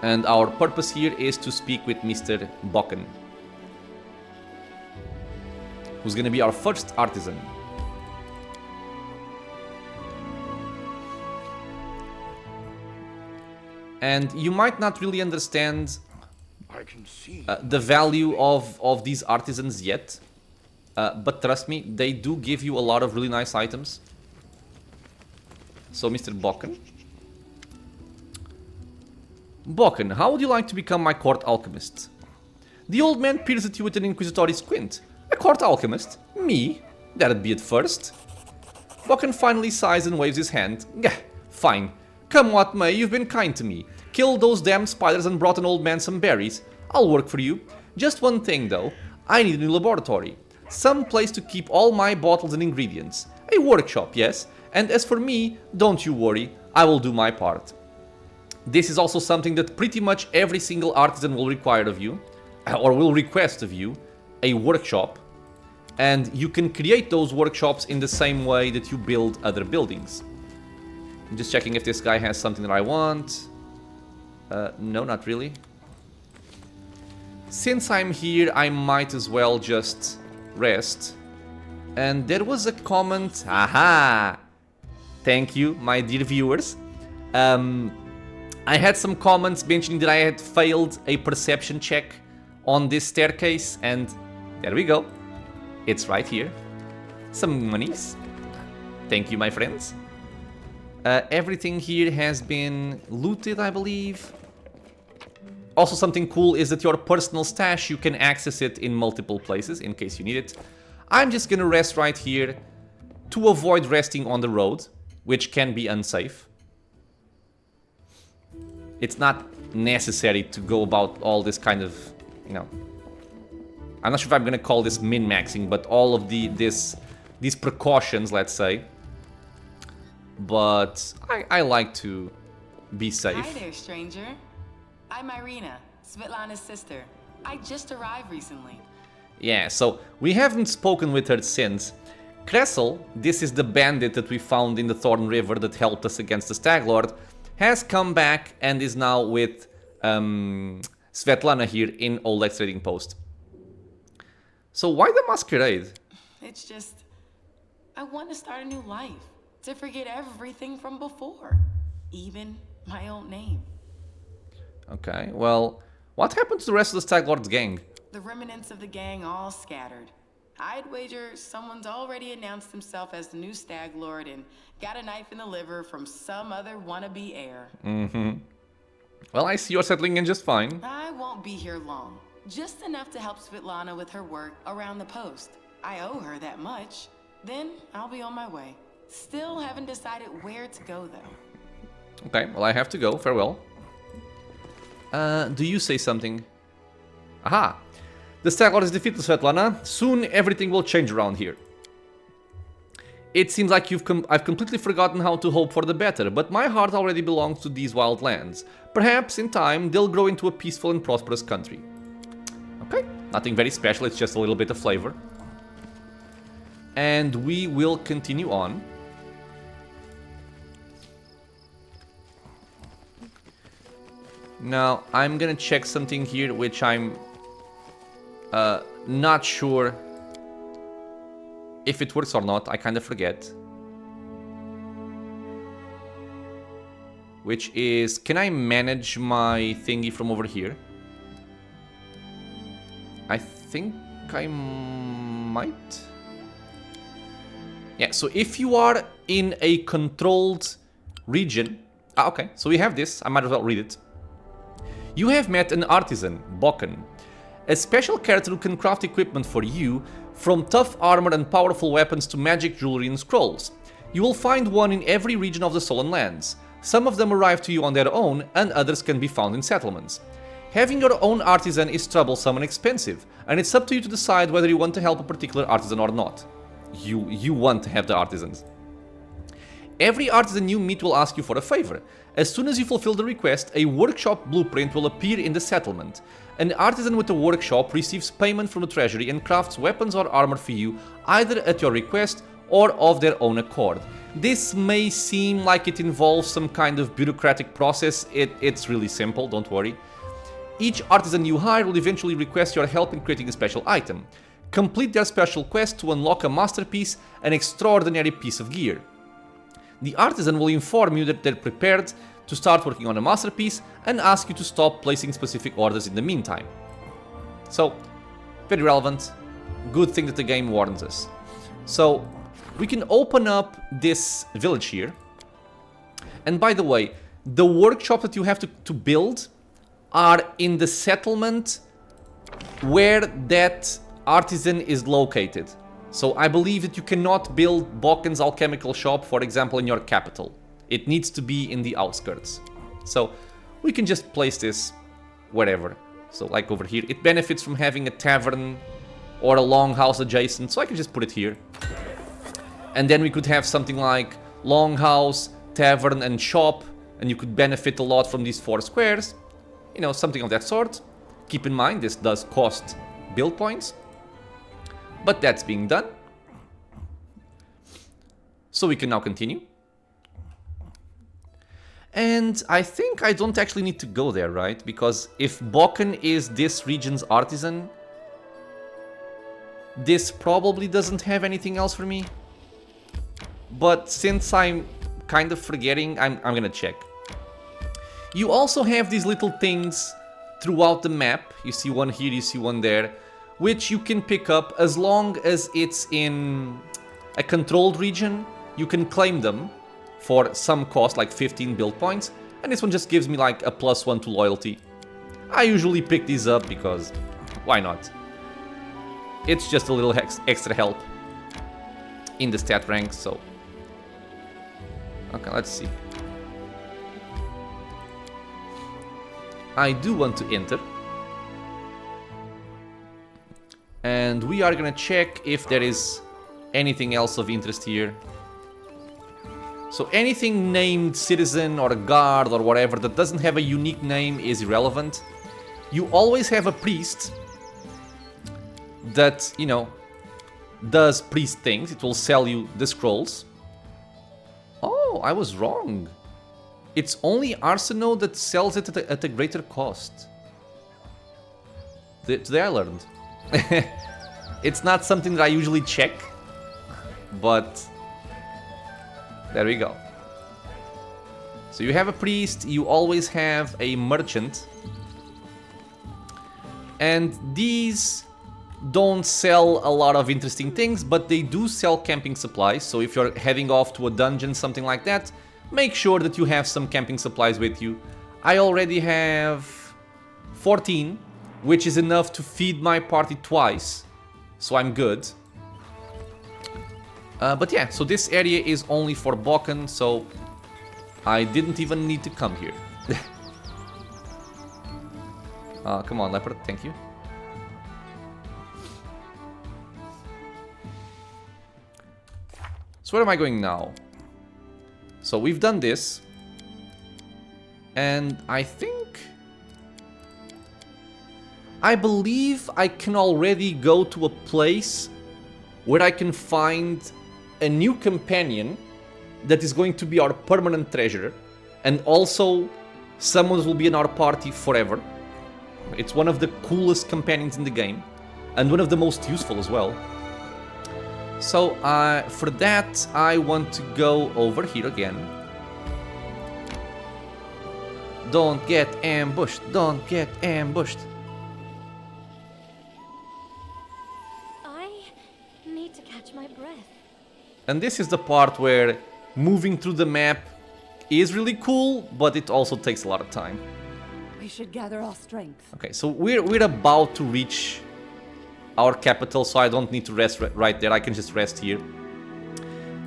And our purpose here is to speak with Mr. Bokken, who's gonna be our first artisan. And you might not really understand the value of these artisans yet, but trust me, they do give you a lot of really nice items. So, Mr. Bokken. Bokken, how would you like to become my court alchemist? The old man peers at you with an inquisitory squint. A court alchemist? Me? That'd be at first. Bokken finally sighs and waves his hand. Gah, fine. Come what may, you've been kind to me. Killed those damn spiders and brought an old man some berries. I'll work for you. Just one thing though. I need a new laboratory. Some place to keep all my bottles and ingredients. A workshop, yes. And as for me, don't you worry. I will do my part. This is also something that pretty much every single artisan will require of you, or will request of you, a workshop. And you can create those workshops in the same way that you build other buildings. I'm just checking if this guy has something that I want. No, not really. Since I'm here, I might as well just rest. And there was a comment. Aha! Thank you, my dear viewers. I had some comments mentioning that I had failed a perception check on this staircase, and there we go. It's right here. Some monies. Thank you, my friends. Everything here has been looted, I believe. Also, something cool is that your personal stash, you can access it in multiple places in case you need it. I'm just gonna rest right here to avoid resting on the road, which can be unsafe. It's not necessary to go about all this kind of, you know... I'm not sure if I'm gonna call this min-maxing, but all of these precautions, let's say. But I like to be safe. Hi there, stranger. I'm Irina, Svetlana's sister. I just arrived recently. Yeah, so we haven't spoken with her since. Kressel, this is the bandit that we found in the Thorn River that helped us against the Stag Lord, has come back and is now with Svetlana here in Oleg's trading post. So why the masquerade? It's just... I want to start a new life. To forget everything from before. Even my old name. Okay, well, what happened to the rest of the Stag Lord's gang? The remnants of the gang all scattered. I'd wager someone's already announced himself as the new Stag Lord and got a knife in the liver from some other wannabe heir. Mm-hmm. Well, I see you're settling in just fine. I won't be here long. Just enough to help Svetlana with her work around the post. I owe her that much. Then I'll be on my way. Still haven't decided where to go, though. Okay, well, I have to go. Farewell. Do you say something? Aha! The Stag Lord is defeated, Svetlana. Soon everything will change around here. It seems like I've completely forgotten how to hope for the better, but my heart already belongs to these wild lands. Perhaps, in time, they'll grow into a peaceful and prosperous country. Okay, nothing very special, it's just a little bit of flavor. And we will continue on. Now, I'm gonna check something here which I'm not sure if it works or not. I kind of forget. Which is, can I manage my thingy from over here? I think I might. Yeah, so if you are in a controlled region... okay, so we have this. I might as well read it. You have met an artisan, Bokken, a special character who can craft equipment for you, from tough armor and powerful weapons to magic jewelry and scrolls. You will find one in every region of the Stolen Lands. Some of them arrive to you on their own, and others can be found in settlements. Having your own artisan is troublesome and expensive, and it's up to you to decide whether you want to help a particular artisan or not. You want to have the artisans. Every artisan you meet will ask you for a favor. As soon as you fulfill the request, a workshop blueprint will appear in the settlement. An artisan with a workshop receives payment from the treasury and crafts weapons or armor for you, either at your request or of their own accord. This may seem like it involves some kind of bureaucratic process. It's really simple, don't worry. Each artisan you hire will eventually request your help in creating a special item. Complete their special quest to unlock a masterpiece, an extraordinary piece of gear. The artisan will inform you that they're prepared to start working on a masterpiece and ask you to stop placing specific orders in the meantime. So, very relevant. Good thing that the game warns us. So, we can open up this village here. And by the way, the workshop that you have to build are in the settlement where that artisan is located. So I believe that you cannot build Bocken's alchemical shop, for example, in your capital. It needs to be in the outskirts. So we can just place this wherever. So like over here. It benefits from having a tavern or a longhouse adjacent, so I can just put it here. And then we could have something like longhouse, tavern, and shop, and you could benefit a lot from these 4 squares. You know, something of that sort. Keep in mind, this does cost build points. But that's being done. So we can now continue. And I think I don't actually need to go there, right? Because if Bokken is this region's artisan, this probably doesn't have anything else for me. But since I'm kind of forgetting, I'm gonna check. You also have these little things throughout the map. You see one here, you see one there, which you can pick up as long as it's in a controlled region. You can claim them for some cost, like 15 build points, and this one just gives me like a +1 to loyalty. I usually pick these up because why not? It's just a little extra help in the stat ranks, so... Okay, let's see. I do want to enter. And we are gonna check if there is anything else of interest here. So anything named citizen or guard or whatever that doesn't have a unique name is irrelevant. You always have a priest that, you know, does priest things. It will sell you the scrolls. Oh, I was wrong. It's only Arsenault that sells it at a greater cost. Today I learned. It's not something that I usually check, but there we go. So you have a priest, you always have a merchant, and these don't sell a lot of interesting things, but they do sell camping supplies. So if you're heading off to a dungeon, something like that, make sure that you have some camping supplies with you. I already have 14, which is enough to feed my party twice, so I'm good. But yeah, so this area is only for Bokken, so I didn't even need to come here. Come on, leopard, thank you. So where am I going now? So we've done this, and I believe I can already go to a place where I can find a new companion that is going to be our permanent treasure, and also someone will be in our party forever. It's one of the coolest companions in the game, and one of the most useful as well. So for that, I want to go over here again. Don't get ambushed, don't get ambushed. I need to catch my breath. And this is the part where moving through the map is really cool, but it also takes a lot of time. We should gather our strength. Okay, so we're about to reach our capital, so I don't need to rest right there. I can just rest here.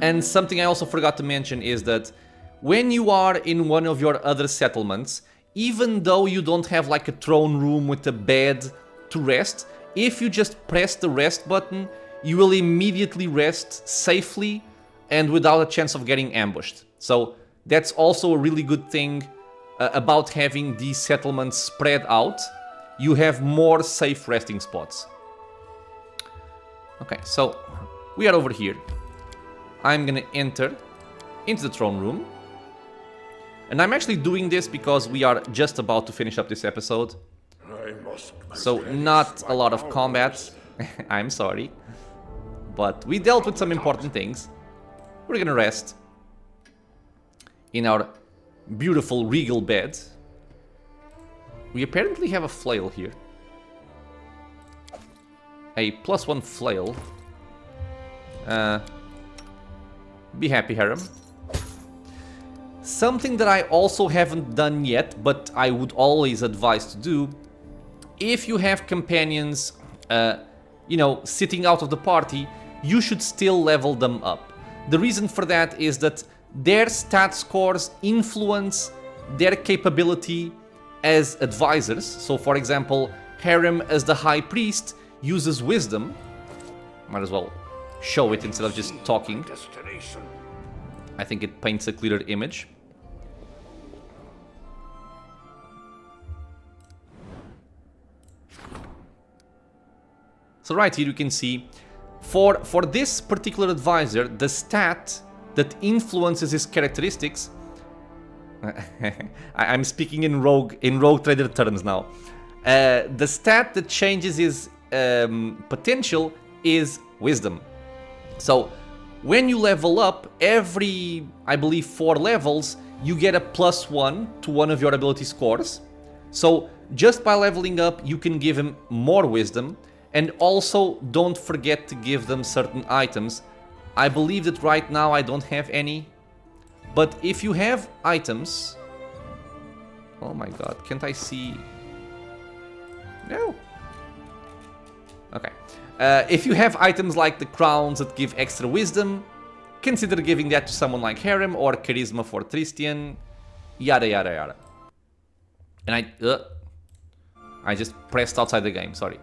And something I also forgot to mention is that when you are in one of your other settlements, even though you don't have like a throne room with a bed to rest, if you just press the rest button, you will immediately rest safely and without a chance of getting ambushed. So that's also a really good thing about having these settlements spread out. You have more safe resting spots. Okay, so we are over here. I'm gonna enter into the throne room. And I'm actually doing this because we are just about to finish up this episode. I must So replenish not my a lot of powers. combat. I'm sorry. But we dealt with some important things. We're gonna rest in our beautiful regal bed. We apparently have a flail here. A +1 flail. Be happy, harem. Something that I also haven't done yet, but I would always advise to do, if you have companions, you know, sitting out of the party, you should still level them up. The reason for that is that their stat scores influence their capability as advisors. So, for example, Harem as the High Priest uses wisdom. Might as well show it instead of just talking. Destination. I think it paints a clearer image. So right here you can see, for this particular advisor, the stat that influences his characteristics. I'm speaking in rogue trader terms now. The stat that changes his potential is wisdom. So when you level up, every, I believe, 4 levels, you get a +1 to one of your ability scores. So just by leveling up, you can give him more wisdom. And also, don't forget to give them certain items. I believe that right now I don't have any. But if you have items... Oh my god, can't I see... No. Okay. If you have items like the crowns that give extra wisdom, consider giving that to someone like Harem or Charisma for Tristian. Yada yada yada. And I just pressed outside the game, sorry.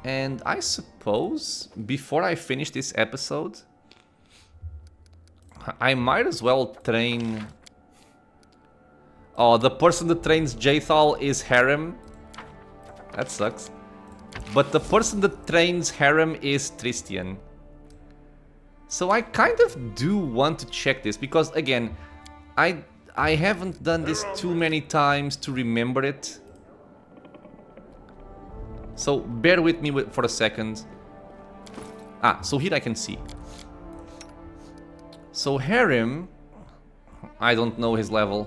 And I suppose, before I finish this episode, I might as well train... Oh, the person that trains Jathal is Harem. That sucks. But the person that trains Harem is Tristian. So I kind of do want to check this, because again, I haven't done this too many times to remember it. So bear with me for a second. So here I can see. So Harem, I don't know his level.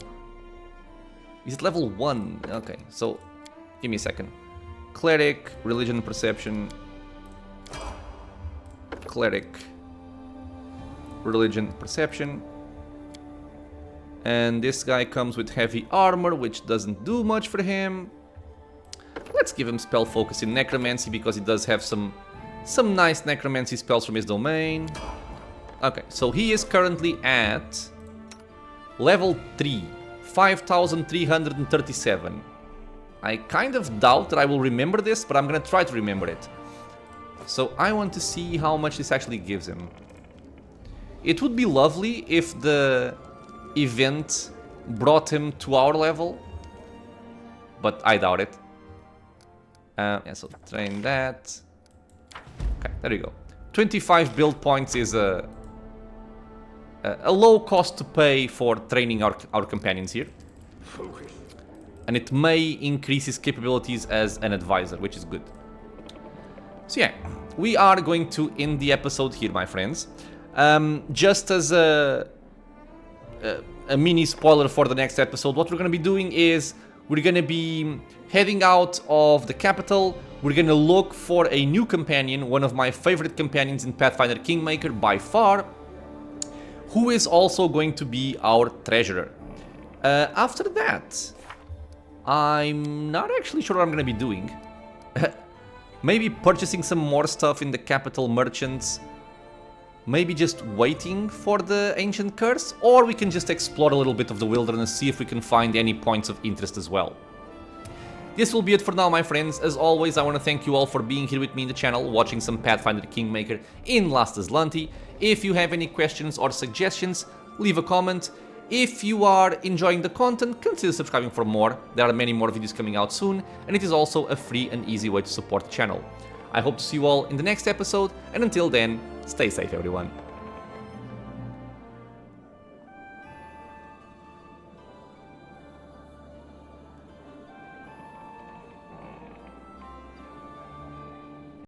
Is it level 1? Okay, so give me a second. Cleric, religion, perception. Cleric, religion, perception. And this guy comes with heavy armor, which doesn't do much for him. Let's give him spell focus in necromancy, because he does have some nice necromancy spells from his domain. Okay, so he is currently at level 3, 5,337. I kind of doubt that I will remember this, but I'm gonna try to remember it. So I want to see how much this actually gives him. It would be lovely if the event brought him to our level, but I doubt it. Yeah, so train that. Okay, there you go. 25 build points is a low cost to pay for training our companions here. Focus. And it may increase his capabilities as an advisor, which is good. So yeah, we are going to end the episode here, my friends. Just as a mini spoiler for the next episode, what we're going to be doing is we're going to be heading out of the capital. We're going to look for a new companion, one of my favorite companions in Pathfinder Kingmaker by far, who is also going to be our treasurer. After that, I'm not actually sure what I'm going to be doing. Maybe purchasing some more stuff in the capital merchants. Maybe just waiting for the ancient curse, or we can just explore a little bit of the wilderness, see if we can find any points of interest as well. This will be it for now, my friends. As always, I want to thank you all for being here with me in the channel, watching some Pathfinder Kingmaker in Last Azlanti. If you have any questions or suggestions, leave a comment. If you are enjoying the content, consider subscribing for more. There are many more videos coming out soon, and it is also a free and easy way to support the channel. I hope to see you all in the next episode, and until then, stay safe everyone.